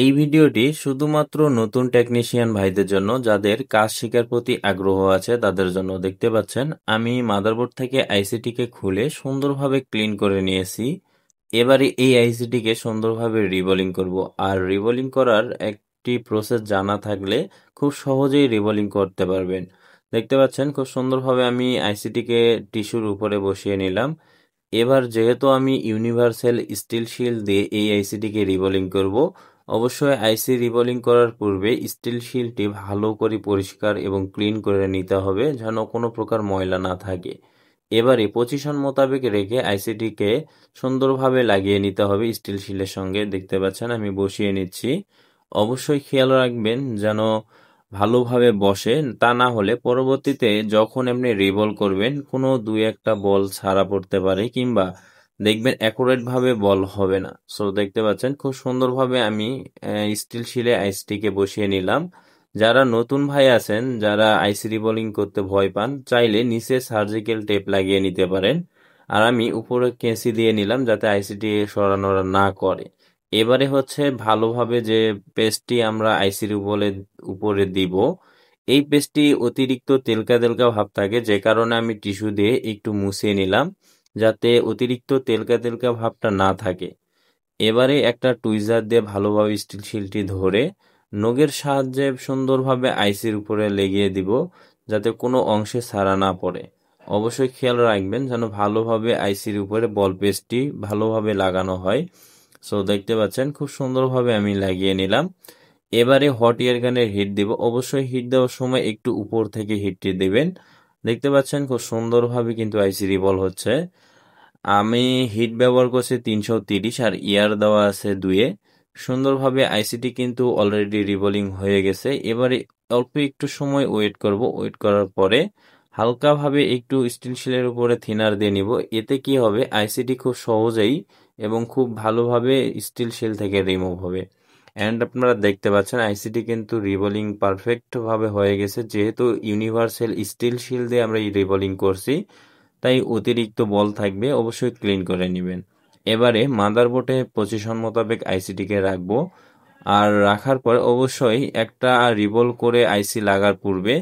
এই ভিডিওটি শুধুমাত্র নতুন টেকনিশিয়ান ভাইদের জন্য, যাদের কাজ শেখার প্রতি আগ্রহ আছে তাদের জন্য। দেখতে পাচ্ছেন আমি মাদারবোর্ড থেকে আইসিটিকে খুলে সুন্দরভাবে ক্লিন করে নিয়েছি। এবারে এই আইসিটিকে সুন্দরভাবে রিবোলিং করব। আর রিবোলিং করার একটি প্রসেস জানা থাকলে খুব সহজেই রিবোলিং করতে পারবেন। দেখতে পাচ্ছেন খুব সুন্দরভাবে আমি আইসিটিকে টিস্যুর উপরে বসিয়ে নিলাম। এবার যেহেতু আমি ইউনিভার্সাল স্টিল শিল্ড দিয়ে এই আইসিটিকে রিবোলিং করব, অবশ্যই আইসি রিবোলিং করার পূর্বে স্টিল শিল্ডটি ভালো করে পরিষ্কার এবং ক্লিন করে নিতে হবে, যেন কোনো প্রকার ময়লা না থাকে। এবারে পজিশন মোতাবেক রেখে আইসিটিকে সুন্দরভাবে লাগিয়ে নিতে হবে স্টিল শিল্ডের সঙ্গে। দেখতে পাচ্ছেন আমি বসিয়ে নিচ্ছি। অবশ্যই খেয়াল রাখবেন যেন ভালোভাবে বসে, তা না হলে পরবর্তীতে যখন আপনি রিবল করবেন কোনো দুই একটা বল ছাড়া পড়তে পারে, কিংবা দেখবেন অ্যাকুরেট ভাবে বল হবে না। সো দেখতে পাচ্ছেন খুব সুন্দরভাবে আমি স্টিল শিলে আইসটিকে বসিয়ে নিলাম। যারা নতুন ভাই আছেন, যারা আইসি রিবোলিং করতে ভয় পান, চাইলে নিচে সার্জিক্যাল টেপ লাগিয়ে নিতে পারেন। আর আমি উপরে কেঁচি দিয়ে নিলাম যাতে আইসিটি সরানো না করে। এবারে হচ্ছে ভালোভাবে যে পেস্টটি আমরা আইসির উপরে দিব, এই পেস্টটি অতিরিক্ত তেলকা তেলকা ভাব থাকে, যে কারণে আমি টিস্যু দিয়ে একটু মুছিয়ে নিলাম যাতে অতিরিক্ত তেলকা তেলকা ভাবটা না থাকে। এবারে একটা টুইজার দিয়ে ভালোভাবে স্টিল শিলটি ধরে নখের সাহায্যে সুন্দরভাবে আইসির উপরে লেগিয়ে দিব, যাতে কোনো অংশে ছাড়া না পড়ে। অবশ্যই খেয়াল রাখবেন যেন ভালোভাবে আইসির উপরে বল পেস্টটি ভালোভাবে লাগানো হয়। সো দেখতে পাচ্ছেন খুব সুন্দরভাবে আমি লাগিয়ে নিলাম। এবারে হট এয়ার গানের হিট দিব। অবশ্যই হিট দেওয়ার সময় একটু উপর থেকে হিটটি দিবেন। দেখতে পাচ্ছেন খুব সুন্দরভাবে কিন্তু আইসি রিভল হচ্ছে। আমি হিট ব্যবহার করছি 330 আর ইয়ার দেওয়া আছে 2-এ। সুন্দরভাবে আইসিটি কিন্তু অলরেডি রিভলিং হয়ে গেছে। এবারে অল্প একটু সময় ওয়েট করব। ওয়েট করার পরে হালকাভাবে একটু স্টিল শিলের উপরে থিনার দিয়ে নিব। এতে কি হবে, আইসিটি খুব সহজেই এবং খুব ভালোভাবে স্টিল শিল থেকে রিমুভ হবে। অ্যান্ড আপনারা দেখতে পাচ্ছেন আইসিটি কিন্তু রিবোলিং পারফেক্ট ভাবে হয়ে গেছে। যেহেতু ইউনিভার্সাল স্টিল শিল দিয়ে আমরা এই রিবোলিং করছি, তাই অতিরিক্ত বল থাকবে, অবশ্যই ক্লিন করে নেবেন। এবারে মাদারবোর্ডে পজিশন মোতাবেক আইসিটিকে রাখবো। আর রাখার পর অবশ্যই একটা রিবোল করে আইসি লাগার পূর্বে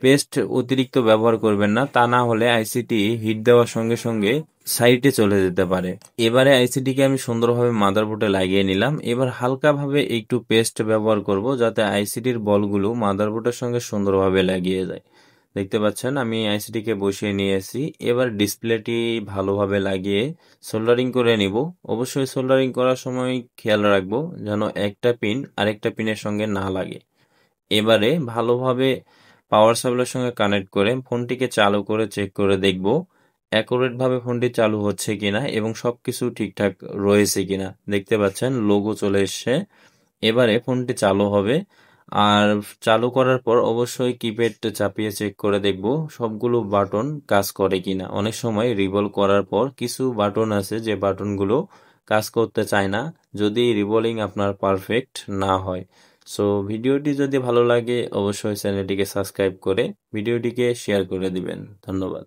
পেস্ট অতিরিক্ত ব্যবহার করবেন না, তা না হলে আইসিটি হিট দেওয়ার সঙ্গে সঙ্গে সাইডে চলে যেতে পারে। এবারে আইসিটিকে আমি সুন্দরভাবে মাদারবোর্ডে লাগিয়ে নিলাম। এবার হালকাভাবে একটু পেস্ট ব্যবহার করব যাতে আইসিটির বলগুলো মাদারবোর্ডের সঙ্গে সুন্দরভাবে লাগিয়ে যায়। দেখতে পাচ্ছেন আমি আইসিটিকে বসিয়ে নিয়েছি। এবার ডিসপ্লেটি ভালোভাবে লাগিয়ে সোল্ডারিং করে নিব। অবশ্যই সোল্ডারিং করার সময় খেয়াল রাখবো যেন একটা পিন আরেকটা পিনের সঙ্গে না লাগে। এবারে ভালোভাবে পাওয়ার সাপ্লাইয়ের সঙ্গে কানেক্ট করে ফোনটিকে চালু করে চেক করে দেখব অ্যাকুরেট ভাবে ফোনটি চালু হচ্ছে কিনা এবং সবকিছু ঠিকঠাক রয়েছে কিনা। দেখতে পাচ্ছেন লোগো চলে এসছে। এবারে ফোনটি চালু হবে। আর চালু করার পর অবশ্যই কিপ্যাড চাপিয়ে চেক করে দেখব সবগুলো বাটন কাজ করে কিনা। অনেক সময় রিভল করার পর কিছু বাটন আছে যে বাটনগুলো কাজ করতে চায় না, যদি রিভলিং আপনার পারফেক্ট না হয়। সো ভিডিওটি যদি ভালো লাগে অবশ্যই চ্যানেলটিকে সাবস্ক্রাইব করে ভিডিওটিকে শেয়ার করে দিবেন। ধন্যবাদ।